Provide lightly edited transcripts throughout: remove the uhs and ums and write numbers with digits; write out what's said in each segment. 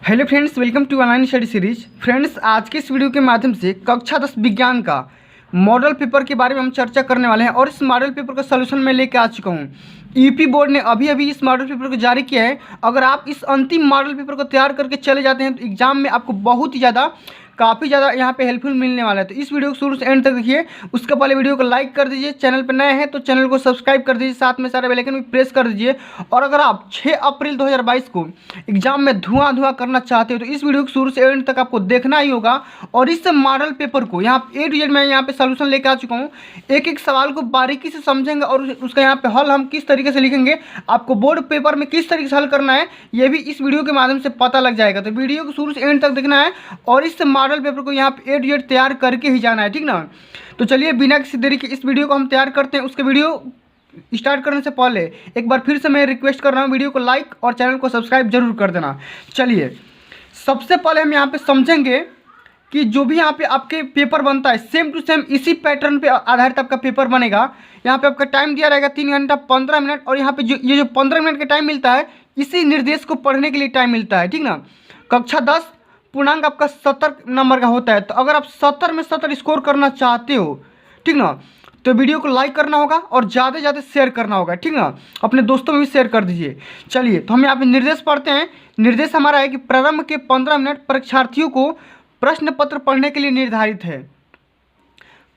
Hello friends, welcome to online study series. Friends, आज के इस वीडियो के माध्यम से कक्षा 10 विज्ञान का मॉडल पेपर के बारे में हम चर्चा करने वाले हैं और इस मॉडल पेपर का सलूशन मैं लेके आ चुका हूं। यूपी बोर्ड ने अभी अभी इस मॉडल पेपर को जारी किया है। अगर आप इस अंतिम मॉडल पेपर को तैयार करके चले जाते हैं तो एग्जाम में आपको बहुत ही ज़्यादा काफ़ी ज़्यादा यहाँ पे हेल्पफुल मिलने वाला है। तो इस वीडियो को शुरू से एंड तक देखिए। उसके पहले वीडियो को लाइक कर दीजिए, चैनल पर नए हैं तो चैनल को सब्सक्राइब कर दीजिए, साथ में सारे बेल आइकन भी प्रेस कर दीजिए। और अगर आप 6 अप्रैल 2022 को एग्जाम में धुआं करना चाहते हो तो इस वीडियो को शुरू से एंड तक आपको देखना ही होगा। और इस मॉडल पेपर को यहाँ A to Z मैं यहाँ पे सोल्यूशन लेकर आ चुका हूँ। एक एक सवाल को बारीकी से समझेंगे और उसका यहाँ पे हल हम किस तरीके से लिखेंगे, आपको बोर्ड पेपर में किस तरीके से हल करना है, ये भी इस वीडियो के माध्यम से पता लग जाएगा। तो वीडियो को शुरू से एंड तक देखना है और इस मॉडल पेपर को यहाँ पे A to Z तैयार करके ही जाना है, ठीक ना। तो चलिए बिना किसी देरी के इस वीडियो को हम तैयार करते हैं। उसके वीडियो स्टार्ट करने से पहले एक बार फिर से मैं रिक्वेस्ट कर रहा हूँ, वीडियो को लाइक और चैनल को सब्सक्राइब जरूर कर देना। चलिए सबसे पहले हम यहाँ पे समझेंगे कि जो भी यहाँ पे आपके पेपर बनता है सेम टू सेम इसी पैटर्न पे आधारित आपका पेपर बनेगा। यहाँ पे आपका टाइम दिया रहेगा 3 घंटा 15 मिनट और यहाँ पे जो 15 मिनट का टाइम मिलता है इसी निर्देश को पढ़ने के लिए टाइम मिलता है, ठीक ना। कक्षा 10 पूर्णांक आपका 70 नंबर का होता है। तो अगर आप 70 में 70 स्कोर करना चाहते हो, ठीक ना, तो वीडियो को लाइक करना होगा और ज़्यादा से ज़्यादा शेयर करना होगा, ठीक ना। अपने दोस्तों में भी शेयर कर दीजिए। चलिए तो हम यहाँ पे निर्देश पढ़ते हैं। निर्देश हमारा है कि प्रारंभ के 15 मिनट परीक्षार्थियों को प्रश्न पत्र पढ़ने के लिए निर्धारित है।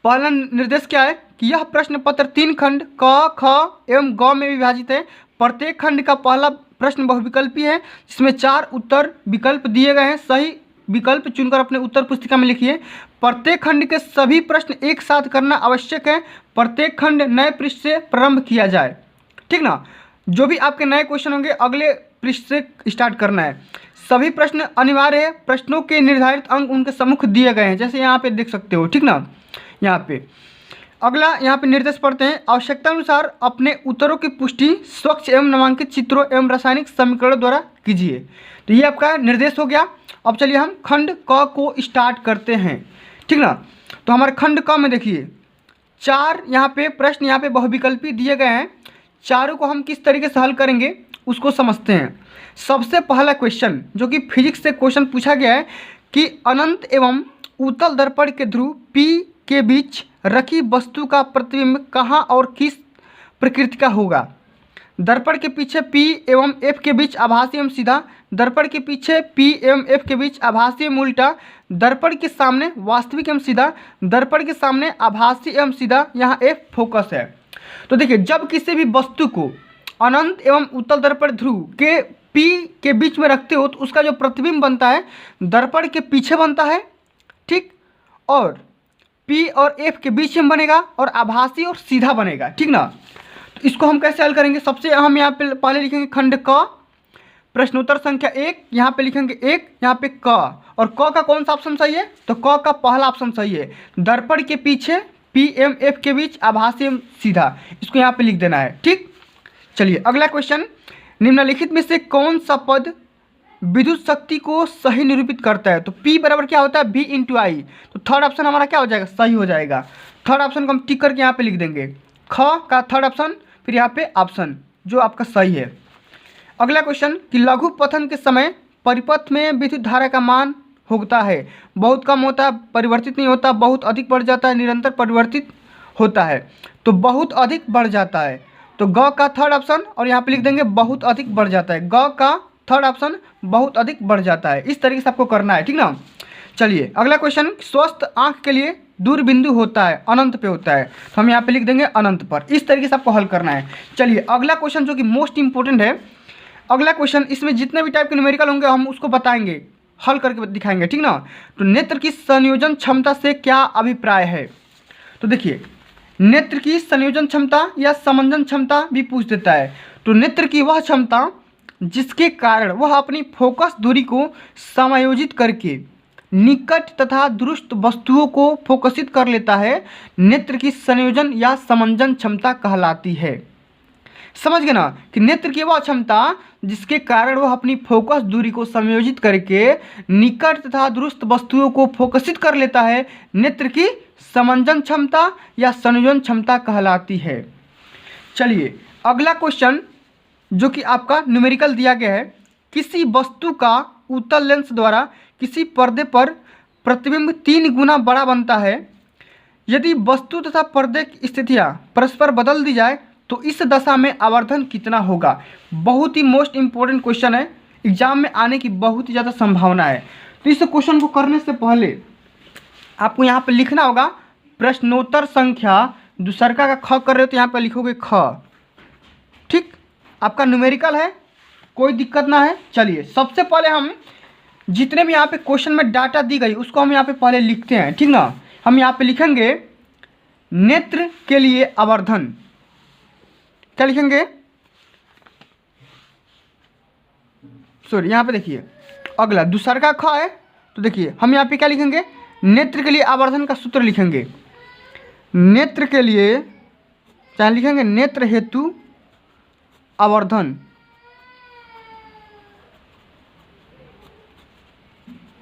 पहला निर्देश क्या है कि यह प्रश्न पत्र 3 खंड क, ख एवं ग में विभाजित है। प्रत्येक खंड का पहला प्रश्न बहुविकल्पी है जिसमें 4 उत्तर विकल्प दिए गए हैं। सही विकल्प चुनकर अपने उत्तर पुस्तिका में लिखिए। प्रत्येक खंड के सभी प्रश्न एक साथ करना आवश्यक है। प्रत्येक खंड नए पृष्ठ से प्रारंभ किया जाए, ठीक ना। जो भी आपके नए क्वेश्चन होंगे अगले पृष्ठ से स्टार्ट करना है। सभी प्रश्न अनिवार्य है। प्रश्नों के निर्धारित अंक उनके सम्मुख दिए गए हैं, जैसे यहाँ पे देख सकते हो, ठीक ना। यहाँ पे अगला यहाँ पे निर्देश पढ़ते हैं। आवश्यकता अनुसार अपने उत्तरों की पुष्टि स्वच्छ एवं नामांकित चित्रों एवं रासायनिक समीकरणों द्वारा कीजिए। तो ये आपका निर्देश हो गया। अब चलिए हम खंड क को स्टार्ट करते हैं, ठीक ना। तो हमारे खंड क में देखिए 4 यहाँ पे प्रश्न यहाँ पे बहुविकल्पी दिए गए हैं। चारों को हम किस तरीके से हल करेंगे उसको समझते हैं। सबसे पहला क्वेश्चन जो कि फिजिक्स से क्वेश्चन पूछा गया है कि अनंत एवं उत्तल दर्पण के ध्रुव P के बीच रखी वस्तु का प्रतिबिंब कहाँ और किस प्रकृति का होगा। दर्पण के पीछे P एवं F के बीच आभासी एवं सीधा, दर्पण के पीछे P एवं F के बीच आभासी एवं उल्टा, दर्पण के सामने वास्तविक एवं सीधा, दर्पण के सामने आभासी एवं सीधा, यहाँ F फोकस है। तो देखिए जब किसी भी वस्तु को अनंत एवं उत्तल दर्पण ध्रुव के P के बीच में रखते हो तो उसका जो प्रतिबिंब बनता है दर्पण के पीछे बनता है, ठीक, और P और F के बीच में बनेगा और आभासी और सीधा बनेगा, ठीक ना। तो इसको हम कैसे हल करेंगे, सबसे हम यहाँ पे पहले लिखेंगे खंड क, प्रश्नोत्तर संख्या 1, यहाँ पे लिखेंगे 1, यहाँ पे क, और क का कौन सा ऑप्शन सही है, तो क का पहला ऑप्शन सही है। दर्पण के पीछे P एवं F के बीच आभासी एवं सीधा, इसको यहाँ पे लिख देना है, ठीक। चलिए अगला क्वेश्चन, निम्नलिखित में से कौन सा पद विद्युत शक्ति को सही निरूपित करता है। तो P बराबर क्या होता है V इंटू आई। तो थर्ड ऑप्शन हमारा क्या हो जाएगा, सही हो जाएगा। थर्ड ऑप्शन को हम टिक करके यहाँ पे लिख देंगे, ख का थर्ड ऑप्शन, फिर यहाँ पे ऑप्शन जो आपका सही है। अगला क्वेश्चन कि लघु पतन के समय परिपथ में विद्युत धारा का मान होता है। बहुत कम होता है, परिवर्तित नहीं होता, बहुत अधिक बढ़ जाता है, निरंतर परिवर्तित होता है। तो बहुत अधिक बढ़ जाता है, तो ग का थर्ड ऑप्शन और यहाँ पे लिख देंगे बहुत अधिक बढ़ जाता है। ग का थर्ड ऑप्शन बहुत अधिक बढ़ जाता है। इस तरीके से आपको करना है, ठीक ना। चलिए अगला क्वेश्चन, स्वस्थ आंख के लिए दूर बिंदु होता है, अनंत पे होता है, तो हम यहाँ पे लिख देंगे अनंत पर। इस तरीके से आपको हल करना है। चलिए अगला क्वेश्चन जो कि मोस्ट इंपॉर्टेंट है। अगला क्वेश्चन, इसमें जितने भी टाइप के न्यूमेरिकल होंगे हम उसको बताएंगे, हल करके दिखाएंगे, ठीक ना। तो नेत्र की संयोजन क्षमता से क्या अभिप्राय है। तो देखिए नेत्र की संयोजन क्षमता या समंजन क्षमता भी पूछ देता है। तो नेत्र की वह क्षमता जिसके कारण वह अपनी फोकस दूरी को समायोजित करके निकट तथा दूरस्थ वस्तुओं को फोकसित कर लेता है, नेत्र की संयोजन या समंजन क्षमता कहलाती है। समझ गए ना कि नेत्र की वह क्षमता जिसके कारण वह अपनी फोकस दूरी को समायोजित करके निकट तथा दूरस्थ वस्तुओं को फोकसित कर लेता है, नेत्र की समंजन क्षमता या संयोजन क्षमता कहलाती है। चलिए अगला क्वेश्चन जो कि आपका न्यूमेरिकल दिया गया है किसी वस्तु का उत्तल लेंस द्वारा किसी पर्दे पर प्रतिबिंब 3 गुना बड़ा बनता है। यदि वस्तु तथा पर्दे की स्थितियाँ परस्पर बदल दी जाए तो इस दशा में आवर्धन कितना होगा। बहुत ही मोस्ट इम्पोर्टेंट क्वेश्चन है, एग्जाम में आने की बहुत ही ज़्यादा संभावना है। तो इस क्वेश्चन को करने से पहले आपको यहाँ पे लिखना होगा प्रश्नोत्तर संख्या दूसरका का ख कर रहे हो तो यहाँ पे लिखोगे ख। ठीक, आपका न्यूमेरिकल है, कोई दिक्कत ना है। चलिए सबसे पहले हम जितने भी यहाँ पे क्वेश्चन में डाटा दी गई उसको हम यहाँ पे पहले लिखते हैं, ठीक ना। हम यहाँ पे लिखेंगे नेत्र के लिए आवर्धन, क्या लिखेंगे, सॉरी यहाँ पे देखिए अगला दूसरका ख है तो देखिए हम यहाँ पे क्या लिखेंगे, नेत्र के लिए आवर्धन का सूत्र लिखेंगे। नेत्र के लिए क्या लिखेंगे, नेत्र हेतु आवर्धन,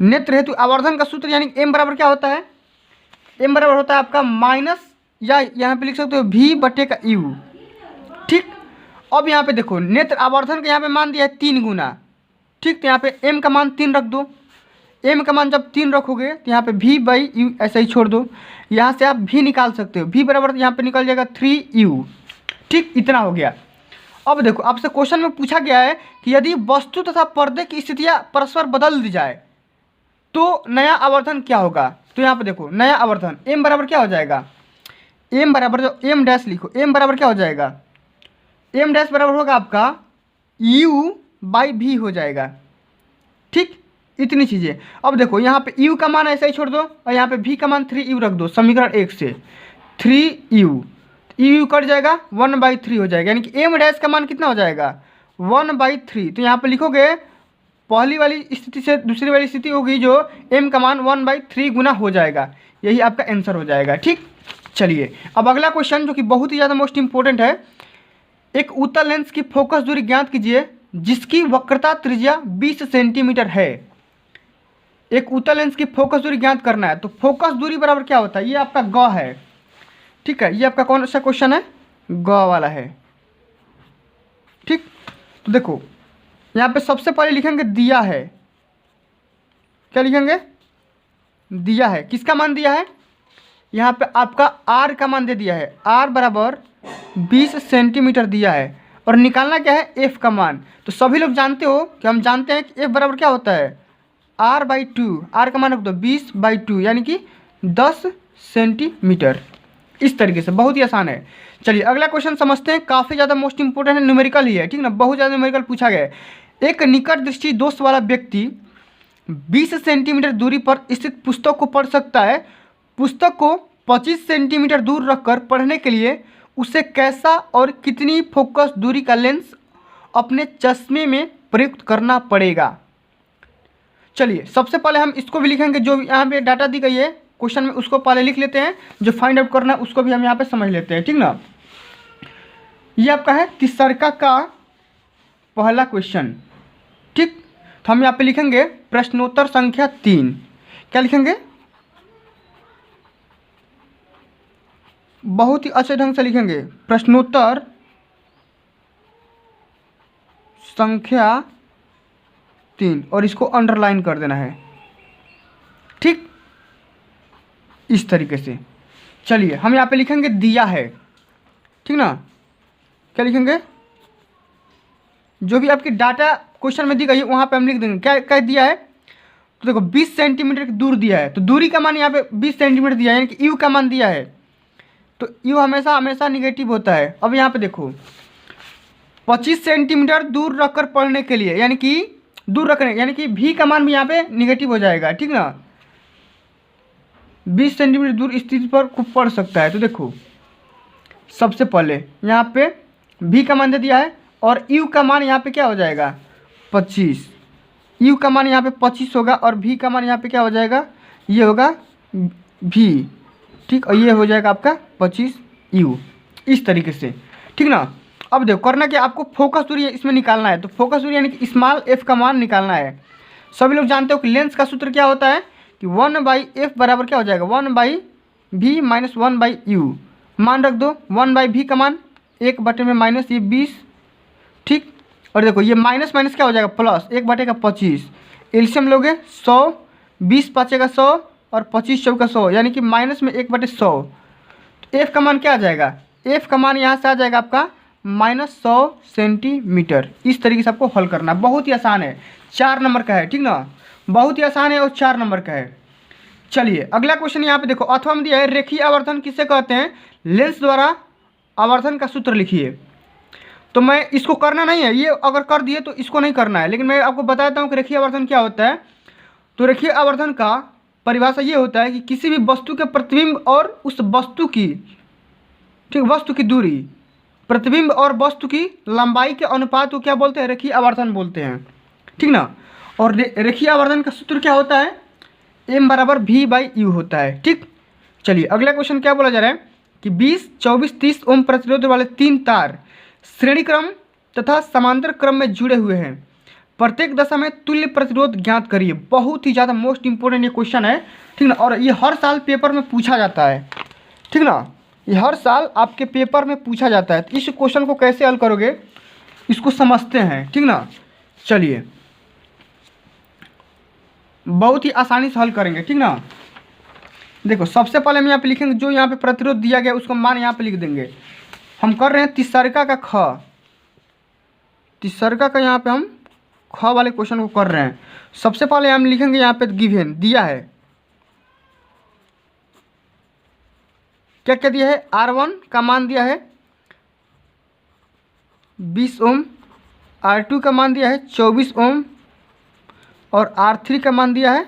नेत्र हेतु आवर्धन का सूत्र यानी m बराबर क्या होता है, m बराबर होता है आपका माइनस या यहाँ पे लिख सकते हो v बटे का u। ठीक, अब यहाँ पे देखो नेत्र आवर्धन का यहाँ पे मान दिया है 3 गुना। ठीक, तो यहाँ पे m का मान 3 रख दो। m का मान जब 3 रखोगे तो यहाँ पे v बाई u ऐसा ही छोड़ दो। यहाँ से आप v निकाल सकते हो, v बराबर यहाँ पे निकल जाएगा 3u। ठीक, इतना हो गया। अब देखो आपसे क्वेश्चन में पूछा गया है कि यदि वस्तु तथा पर्दे की स्थितियाँ परस्पर बदल दी जाए तो नया आवर्धन क्या होगा। तो यहाँ पे देखो नया आवर्धन m बराबर क्या हो जाएगा, m बराबर जो m डैश लिखो, m बराबर क्या हो जाएगा, m डैश बराबर होगा आपका u बाई v हो जाएगा। ठीक, इतनी चीज़ें। अब देखो यहाँ पे u का मान ऐसा ही छोड़ दो और यहाँ पे v का मान 3u रख दो। समीकरण 1 से 3u u कट जाएगा 1/3 हो जाएगा, यानी कि m डैश का मान कितना हो जाएगा 1/3। तो यहाँ पे लिखोगे पहली वाली स्थिति से दूसरी वाली स्थिति होगी जो m का मान 1/3 गुना हो जाएगा, यही आपका आंसर हो जाएगा। ठीक, चलिए अब अगला क्वेश्चन जो कि बहुत ही ज़्यादा मोस्ट इंपॉर्टेंट है। एक उत्तल लेंस की फोकस दूरी ज्ञात कीजिए जिसकी वक्रता त्रिज्या 20 सेंटीमीटर है। एक उत्तल लेंस की फोकस दूरी ज्ञात करना है, तो फोकस दूरी बराबर क्या होता है, ये आपका ग है। ठीक है, ये आपका कौन सा क्वेश्चन है, ग वाला है। ठीक, तो देखो यहाँ पे सबसे पहले लिखेंगे दिया है, क्या लिखेंगे, दिया है। किसका मान दिया है, यहाँ पे आपका r का मान दे दिया है, r बराबर 20 सेंटीमीटर दिया है और निकालना क्या है f का मान। तो सभी लोग जानते हो कि हम जानते हैं कि f बराबर क्या होता है r/2, r का मान रख दो 20/2 यानी कि 10 सेंटीमीटर। इस तरीके से बहुत ही आसान है। चलिए अगला क्वेश्चन समझते हैं, काफ़ी ज़्यादा मोस्ट इंपोर्टेंट है, न्यूमेरिकल ही है। ठीक ना, बहुत ज़्यादा न्यूमेरिकल पूछा गया है। एक निकट दृष्टि दोष वाला व्यक्ति 20 सेंटीमीटर दूरी पर स्थित पुस्तक को पढ़ सकता है। पुस्तक को 25 सेंटीमीटर दूर रखकर पढ़ने के लिए उसे कैसा और कितनी फोकस दूरी का लेंस अपने चश्मे में प्रयुक्त करना पड़ेगा। चलिए सबसे पहले हम इसको भी लिखेंगे, जो यहाँ पे डाटा दी गई है क्वेश्चन में उसको पहले लिख लेते हैं, जो फाइंड आउट करना है उसको भी हम यहाँ पे समझ लेते हैं। ठीक ना, ये आपका है तीसरका का पहला क्वेश्चन। ठीक, तो हम यहाँ पे लिखेंगे प्रश्नोत्तर संख्या 3। क्या लिखेंगे, बहुत ही अच्छे ढंग से लिखेंगे प्रश्नोत्तर संख्या 3 और इसको अंडरलाइन कर देना है। ठीक, इस तरीके से। चलिए हम यहाँ पे लिखेंगे दिया है। ठीक ना, क्या लिखेंगे, जो भी आपकी डाटा क्वेश्चन में दी गई है वहाँ पे हम लिख देंगे क्या क्या दिया है। तो देखो 20 सेंटीमीटर की दूर दिया है, तो दूरी का मान यहाँ पे 20 सेंटीमीटर दिया है, यानी कि यू का मान दिया है। तो यू हमेशा हमेशा निगेटिव होता है। अब यहाँ पे देखो 25 सेंटीमीटर दूर रखकर पढ़ने के लिए, यानी कि दूर रखने, यानी कि भी का मान भी यहाँ पे निगेटिव हो जाएगा। ठीक ना, 20 सेंटीमीटर दूर स्थिति पर खूब पढ़ सकता है। तो देखो सबसे पहले यहाँ पे भी का मान दे दिया है और यू का मान यहाँ पे क्या हो जाएगा 25, यू का मान यहाँ पे 25 होगा और भी का मान यहाँ पे क्या हो जाएगा, ये होगा भी। ठीक, और ये हो जाएगा आपका 25 यू, इस तरीके से। ठीक ना, अब देखो करना क्या, आपको फोकस दूरी इसमें निकालना है। तो फोकस दूरी यानी कि स्मॉल एफ का मान निकालना है। सभी लोग जानते हो कि लेंस का सूत्र क्या होता है कि 1/f बराबर क्या हो जाएगा 1/v माइनस 1/u। मान रख दो 1/v का मान 1 बटे में माइनस ये 20। ठीक, और देखो ये माइनस माइनस क्या हो जाएगा प्लस, 1/25। एलसीएम लोगे 100, 20 पाँचेगा 100 और 25 चौका 100, यानी कि माइनस में 1/100। तो एफ का मान क्या आ जाएगा, एफ का मान यहाँ से आ जाएगा आपका -100 सेंटीमीटर। इस तरीके से आपको हल करना है, बहुत ही आसान है, 4 नंबर का है, ठीक ना, बहुत ही आसान है और 4 नंबर का है। चलिए अगला क्वेश्चन यहाँ पे देखो, अथवा में दिया है रेखीय आवर्धन किसे कहते हैं, लेंस द्वारा आवर्धन का सूत्र लिखिए। तो मैं इसको करना नहीं है, ये अगर कर दिए तो इसको नहीं करना है, लेकिन मैं आपको बताता हूँ कि रेखीय आवर्धन क्या होता है। तो रेखीय आवर्धन का परिभाषा ये होता है कि किसी भी वस्तु के प्रतिबिंब और उस वस्तु की, ठीक, वस्तु की दूरी, प्रतिबिंब और वस्तु की लंबाई के अनुपात को क्या बोलते हैं, रेखीय आवर्धन बोलते हैं, ठीक ना। और रेखीय आवर्धन का सूत्र क्या होता है, m = v/u होता है, ठीक। चलिए अगला क्वेश्चन क्या बोला जा रहा है कि 20, 24, 30 ओम प्रतिरोध वाले 3 तार श्रेणी क्रम तथा समांतर क्रम में जुड़े हुए हैं, प्रत्येक दशा में तुल्य प्रतिरोध ज्ञात करिए। बहुत ही ज़्यादा मोस्ट इंपोर्टेंट ये क्वेश्चन है, ठीक ना, और ये हर साल पेपर में पूछा जाता है, ठीक ना, ये हर साल आपके पेपर में पूछा जाता है। तो इस क्वेश्चन को कैसे हल करोगे इसको समझते हैं, ठीक ना। चलिए बहुत ही आसानी से हल करेंगे, ठीक ना। देखो सबसे पहले हम यहाँ पे लिखेंगे, जो यहाँ पे प्रतिरोध दिया गया उसका मान यहाँ पे लिख देंगे। हम कर रहे हैं तीसरका का ख, तीसरका का यहाँ पे हम ख वाले क्वेश्चन को कर रहे हैं। सबसे पहले हम लिखेंगे यहाँ पे गिवन दिया है, क्या क्या दिया है, R1 का मान दिया है 20 ओम, R2 का मान दिया है 24 ओम और R3 का मान दिया है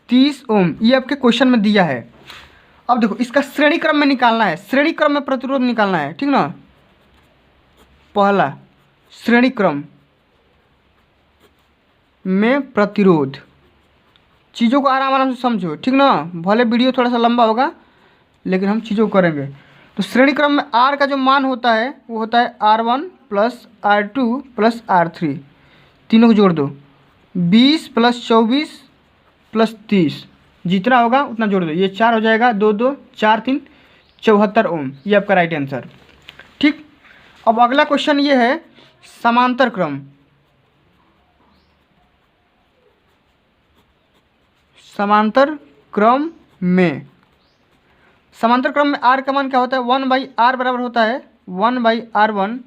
30 ओम। ये आपके क्वेश्चन में दिया है। अब देखो इसका श्रेणी क्रम में निकालना है, श्रेणी क्रम में प्रतिरोध निकालना है, ठीक ना। पहला श्रेणी क्रम में प्रतिरोध, चीज़ों को आराम आराम से समझो, ठीक ना, भले वीडियो थोड़ा सा लंबा होगा लेकिन हम चीज़ों को करेंगे। तो श्रेणी क्रम में R का जो मान होता है वो होता है R1 + R2 + R3, तीनों को जोड़ दो, 20 + 24 + 30, जितना होगा उतना जोड़ दो, ये 4 हो जाएगा, 2 2 4 3 74 ओम। ये आपका राइट आंसर, ठीक। अब अगला क्वेश्चन ये है समांतर क्रम, समांतर क्रम में, समांतर क्रम में R का मान क्या होता है, 1/R बराबर होता है 1/R1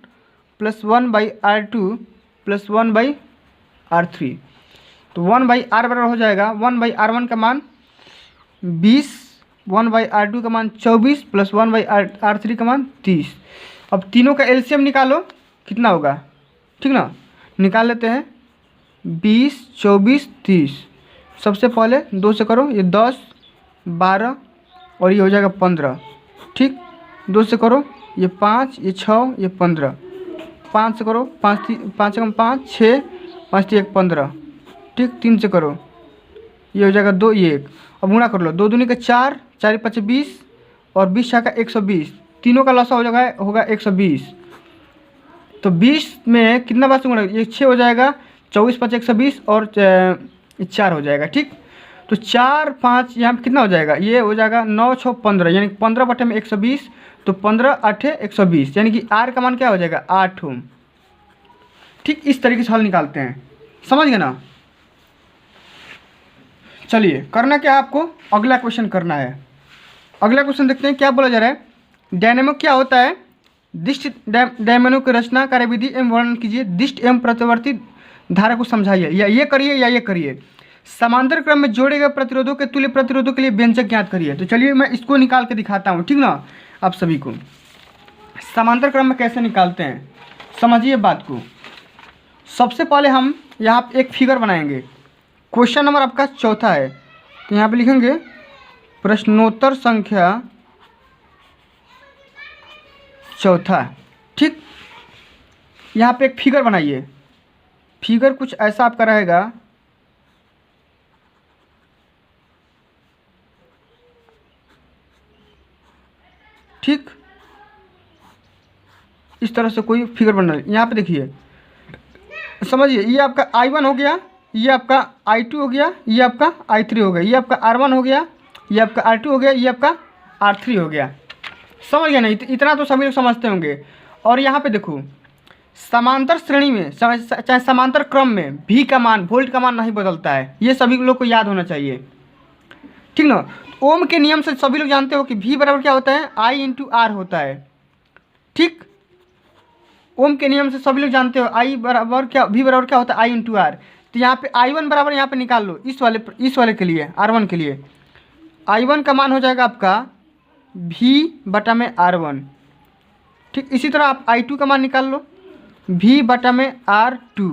+ 1/R2 + 1/R3। तो 1/R बराबर हो जाएगा 1/R1 का मान 20, 1/R2 का मान 24 + 1/R3 का मान 30। अब तीनों का एलसीएम निकालो, कितना होगा, ठीक ना, निकाल लेते हैं। 20, 24, 30, सबसे पहले 2 से करो, ये 10, 12 और ये हो जाएगा 15, ठीक। 2 से करो, ये 5, ये 6, ये 15, 5 से करो, 5 5 5 6, 5 1 15, ठीक। 3 से करो, ये हो जाएगा 2, ये 1। अब गुणा कर लो, 2 दूनी का 4, 4 5 20 और 20 का 120, तीनों का लसा हो जाएगा होगा 120। तो 20 में कितना बार से गुणा, ये 6 हो जाएगा, 24 5 120 और 4 हो जाएगा, ठीक। तो 4 5 यहाँ पे कितना हो जाएगा, ये हो जाएगा 9 6 15, यानी 15/120, तो 15 8 120, यानी कि R का मान क्या हो जाएगा 8 ओम, ठीक। इस तरीके से हल निकालते हैं, समझ गए ना। चलिए करना क्या है आपको, अगला क्वेश्चन करना है। अगला क्वेश्चन देखते हैं क्या बोला जा रहा है, डायनेमो क्या होता है, दिष्ट डायनेमो की रचना कार्यविधि एवं वर्णन कीजिए, दिष्ट एवं प्रतिवर्ती धारा को समझाइए, या ये करिए या ये करिए। समांतर क्रम में जोड़े गए प्रतिरोधों के तुल्य प्रतिरोधों के लिए व्यंजक ज्ञात करिए। तो चलिए मैं इसको निकाल के दिखाता हूँ, ठीक ना, आप सभी को समांतर क्रम में कैसे निकालते हैं समझिए बात को। सबसे पहले हम यहाँ एक फिगर बनाएंगे, क्वेश्चन नंबर आपका 4 है, तो यहाँ पे लिखेंगे प्रश्नोत्तर संख्या 4, ठीक। यहाँ पे एक फिगर बनाइए, फिगर कुछ ऐसा आपका रहेगा, ठीक। इस तरह से कोई फिगर बन रहा है, यहाँ पे देखिए समझिए, ये आपका I1 हो गया, ये आपका I2 हो गया, ये आपका I3 हो गया, ये आपका R1 हो गया, ये आपका R2 हो गया, ये आपका R3 हो गया। समझ गया नहीं, इतना तो सभी लोग समझते होंगे। और यहाँ पे देखो समांतर श्रेणी में चाहे समांतर क्रम में भी का मान, वोल्ट का मान नहीं बदलता है। ये सभी लोग को याद होना चाहिए, ठीक ना। ओम के नियम से सभी लोग जानते हो कि V बराबर क्या होता है, I इंटू आर होता है, ठीक। ओम के नियम से सभी लोग जानते हो V बराबर क्या होता है, I इंटू आर। तो यहाँ पे I1 बराबर यहाँ पे निकाल लो, इस वाले के लिए, R1 के लिए I1 का मान हो जाएगा आपका V बटा में R1, ठीक। इसी तरह आप I2 का मान निकाल लो, V बटा में R2।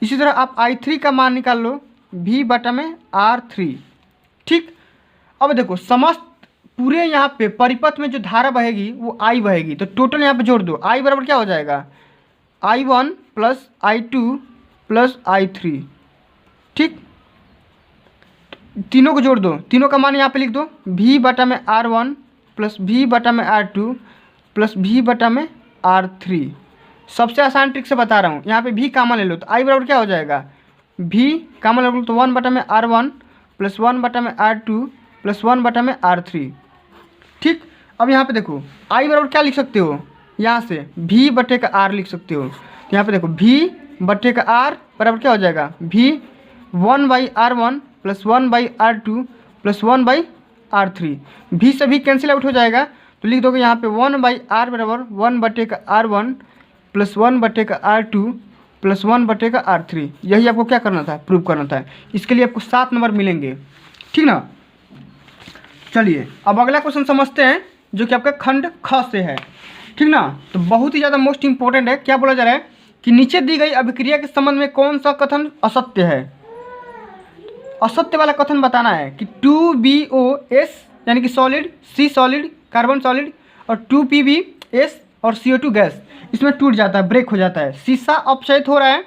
इसी तरह आप I3 का मान निकाल लो, V बटा में R3, ठीक। अब देखो समस्त पूरे यहाँ पे परिपथ में जो धारा बहेगी वो I बहेगी, तो टोटल यहाँ पे जोड़ दो। I बराबर क्या हो जाएगा, I1 plus I2 plus I3, ठीक। तीनों को जोड़ दो, तीनों का मान यहाँ पे लिख दो, V बटा में R1 प्लस V बटा में R2 प्लस V बटा में R3। सबसे आसान ट्रिक से बता रहा हूँ, यहाँ पे V कामन ले लो तो I बराबर क्या हो जाएगा, V कामन ले लो तो 1 बटा में R1 प्लस 1 बटा में R2 प्लस 1 बटा में R3, ठीक। अब यहाँ पे देखो I बराबर क्या लिख सकते हो, यहाँ से V बटे का R लिख सकते हो। तो यहाँ पे देखो V बटे का R बराबर क्या हो जाएगा, V 1/R1 plus 1/R2 plus 1/R3। V से भी कैंसिल आउट हो जाएगा, तो लिख दोगे यहाँ पे 1/R बराबर 1 बटे का R1 प्लस 1 बटे का R2 प्लस 1 बटे का R3। यही आपको क्या करना था, प्रूव करना था। इसके लिए आपको 7 नंबर मिलेंगे, ठीक ना। चलिए अब अगला क्वेश्चन समझते हैं, जो कि आपका खंड ख से है, ठीक ना। तो बहुत ही ज़्यादा मोस्ट इंपॉर्टेंट है। क्या बोला जा रहा है कि नीचे दी गई अभिक्रिया के संबंध में कौन सा कथन असत्य है। असत्य वाला कथन बताना है कि 2BOS यानी कि solid, C solid, carbon solid और 2PbS और CO2 गैस इसमें टूट जाता है, ब्रेक हो जाता है। शीशा अपचयित हो रहा है,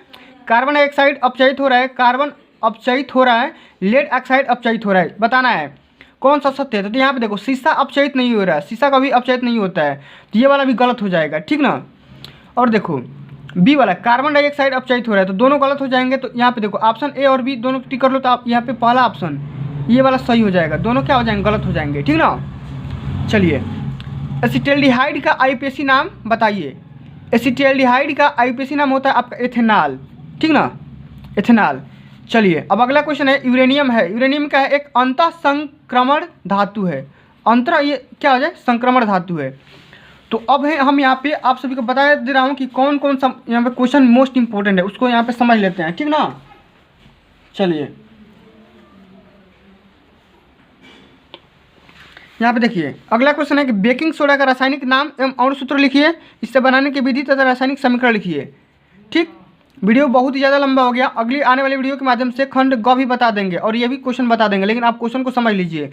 कार्बन डाइऑक्साइड अपचयित हो रहा है, कार्बन अपचयित हो रहा है, लेड ऑक्साइड अपचयित हो रहा है। बताना है कौन सा सत्य है। तो यहाँ पे देखो शीशा अपचयित नहीं हो रहा है, शीशा कभी अपचयित नहीं होता है, तो ये वाला भी गलत हो जाएगा, ठीक ना। और देखो बी वाला कार्बन डाइऑक्साइड अपचयित हो रहा है, तो दोनों गलत हो जाएंगे। तो यहाँ पे देखो ऑप्शन ए और बी दोनों टिक कर लो, तो आप यहाँ पे पहला ऑप्शन ये वाला सही हो जाएगा, दोनों क्या हो जाएंगे, गलत हो जाएंगे, ठीक ना। चलिए एसिटाल्डिहाइड का आईयूपीएसी नाम बताइए। एसिटाल्डिहाइड का आईयूपीएसी नाम होता है आपका एथेनॉल, ठीक ना, एथेनॉल। चलिए अब अगला क्वेश्चन है, यूरेनियम है। यूरेनियम का है एक अंतः संक्रमण धातु है, अंतरा ये क्या हो जाए, संक्रमण धातु है। तो अब है हम यहाँ पे आप सभी को बता दे रहा हूँ कि कौन कौन सा यहाँ पे क्वेश्चन मोस्ट इंपॉर्टेंट है, उसको यहाँ पे समझ लेते हैं, ठीक ना। चलिए यहाँ पे देखिए अगला क्वेश्चन है कि बेकिंग सोडा का रासायनिक नाम एवं अणु सूत्र लिखिए, इससे बनाने की विधि तथा रासायनिक समीकरण लिखिए, ठीक। वीडियो बहुत ही ज़्यादा लंबा हो गया, अगली आने वाली वीडियो के माध्यम से खंड ग भी बता देंगे और ये भी क्वेश्चन बता देंगे, लेकिन आप क्वेश्चन को समझ लीजिए।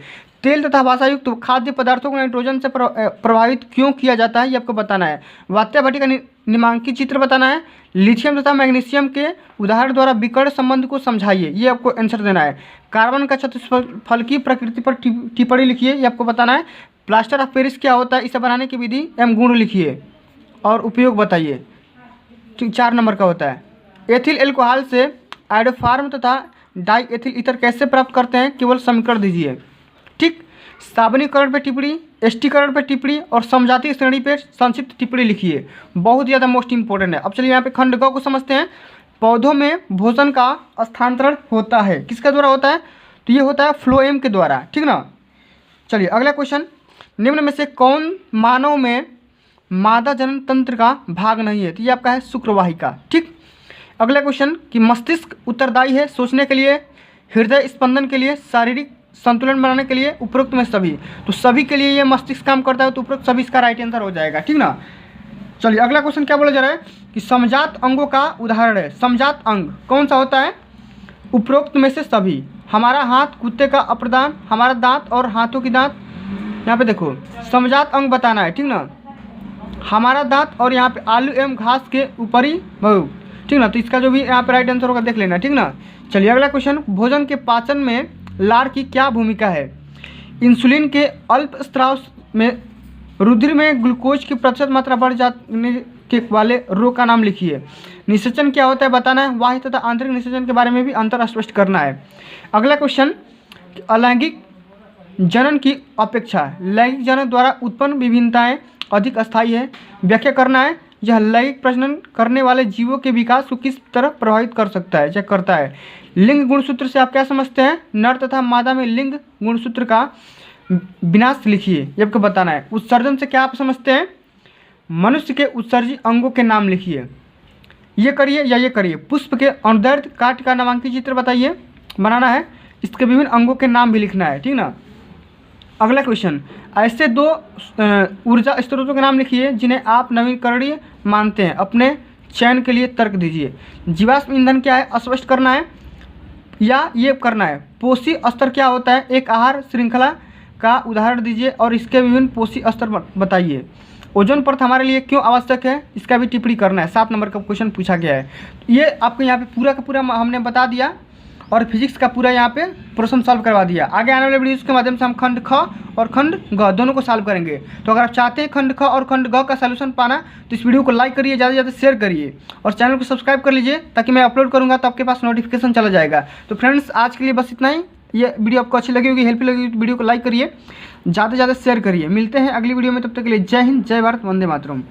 तेल तथा वसायुक्त खाद्य पदार्थों को नाइट्रोजन से प्रभावित क्यों किया जाता है, ये आपको बताना है। वात्याभट्टी का निमांकित चित्र बताना है। लिथियम तथा मैग्नीशियम के उदाहरण द्वारा विकर्ण संबंध को समझाइए, ये आपको आंसर देना है। कार्बन का चतुष्फलकीय प्रकृति पर टिप्पणी लिखिए, ये आपको बताना है। प्लास्टर ऑफ पेरिस क्या होता है, इसे बनाने की विधि एवं गुण लिखिए और उपयोग बताइए, 4 नंबर का होता है। एथिल एल्कोहल से आयोडोफार्म तथा डाई एथिल ईथर कैसे प्राप्त करते हैं, केवल समीकरण दीजिए, ठीक। साबनीकरण पर टिप्पणी, एष्टीकरण पर टिप्पणी और समजातीय श्रेणी पर संक्षिप्त टिप्पणी लिखिए, बहुत ज़्यादा मोस्ट इंपॉर्टेंट है। अब चलिए यहाँ पे खंड ग को समझते हैं। पौधों में भोजन का स्थानांतरण होता है, किसके द्वारा होता है, तो ये होता है फ्लोएम के द्वारा, ठीक ना। चलिए अगला क्वेश्चन, निम्न में से कौन मानव में मादा जनन तंत्र का भाग नहीं है, तो ये आपका है शुक्रवाहिका, ठीक। अगला क्वेश्चन कि मस्तिष्क उत्तरदायी है सोचने के लिए, हृदय स्पंदन के लिए, शारीरिक संतुलन बनाने के लिए, उपरोक्त में सभी, तो सभी के लिए ये मस्तिष्क काम करता है, तो उपरोक्त सभी इसका राइट आंसर हो जाएगा, ठीक ना। चलिए अगला क्वेश्चन क्या बोला जा रहा है कि समजात अंगों का उदाहरण है। समजात अंग कौन सा होता है, उपरोक्त में से सभी। हमारा हाथ, कुत्ते का अप्रदान, हमारा दांत और हाथों की दांत। यहाँ पे देखो समजात अंग बताना है, ठीक ना। हमारा दांत और यहाँ पे आलू एवं घास के ऊपरी बहु, ठीक ना। तो इसका जो भी यहाँ पे राइट आंसर होगा देख लेना, ठीक ना। चलिए अगला क्वेश्चन, भोजन के पाचन में लार की क्या भूमिका है। इंसुलिन के अल्प स्राव में रुधिर में ग्लूकोज की प्रतिशत मात्रा बढ़ जाने के वाले रोग का नाम लिखिए। निषेचन क्या होता है बताना है। बाह्य तथा आंतरिक निषेचन के बारे में भी अंतर स्पष्ट करना है। अगला क्वेश्चन, अलैंगिक जनन की अपेक्षा लैंगिक जनन द्वारा उत्पन्न विभिन्नताएं अधिक अस्थायी है, व्याख्या करना है। यह लैंगिक प्रजनन करने वाले जीवों के विकास को किस तरह प्रभावित कर सकता है या करता है। लिंग गुणसूत्र से आप क्या समझते हैं, नर तथा मादा में लिंग गुणसूत्र का विनाश लिखिए, ये आपको बताना है। उत्सर्जन से क्या आप समझते हैं, मनुष्य के उत्सर्जी अंगों के नाम लिखिए, ये करिए या ये करिए। पुष्प के अनुदैर्ध्य काट का नामांकित चित्र बताइए, बनाना है, इसके विभिन्न अंगों के नाम भी लिखना है, ठीक ना। अगला क्वेश्चन, ऐसे दो ऊर्जा स्रोतों के नाम लिखिए जिन्हें आप नवीकरणीय मानते हैं, अपने चयन के लिए तर्क दीजिए। जीवाश्म ईंधन क्या है, स्पष्ट करना है या ये करना है। पोषी स्तर क्या होता है, एक आहार श्रृंखला का उदाहरण दीजिए और इसके विभिन्न पोषी स्तर बताइए। ओजोन परत हमारे लिए क्यों आवश्यक है, इसका भी टिप्पणी करना है। 7 नंबर का क्वेश्चन पूछा गया है। ये आपको यहाँ पे पूरा का पूरा हमने बता दिया और फिजिक्स का पूरा यहाँ पे प्रश्न सॉल्व करवा दिया। आगे आने वाले वीडियोज़ के माध्यम से हम खंड ख और खंड ग दोनों को सॉल्व करेंगे। तो अगर आप चाहते हैं खंड ख और खंड ग का सलूशन पाना तो इस वीडियो को लाइक करिए, ज़्यादा से ज़्यादा शेयर करिए और चैनल को सब्सक्राइब कर लीजिए ताकि मैं अपलोड करूँगा तो आपके पास नोटिफिकेशन चला जाएगा। तो फ्रेंड्स आज के लिए बस इतना ही। ये वीडियो आपको अच्छी लगी होगी, हेल्पफुल लगी, वीडियो को लाइक करिए, ज़्यादा से ज़्यादा शेयर करिए। मिलते हैं अगली वीडियो में, तब तक के लिए जय हिंद, जय भारत, वंदे मातरम।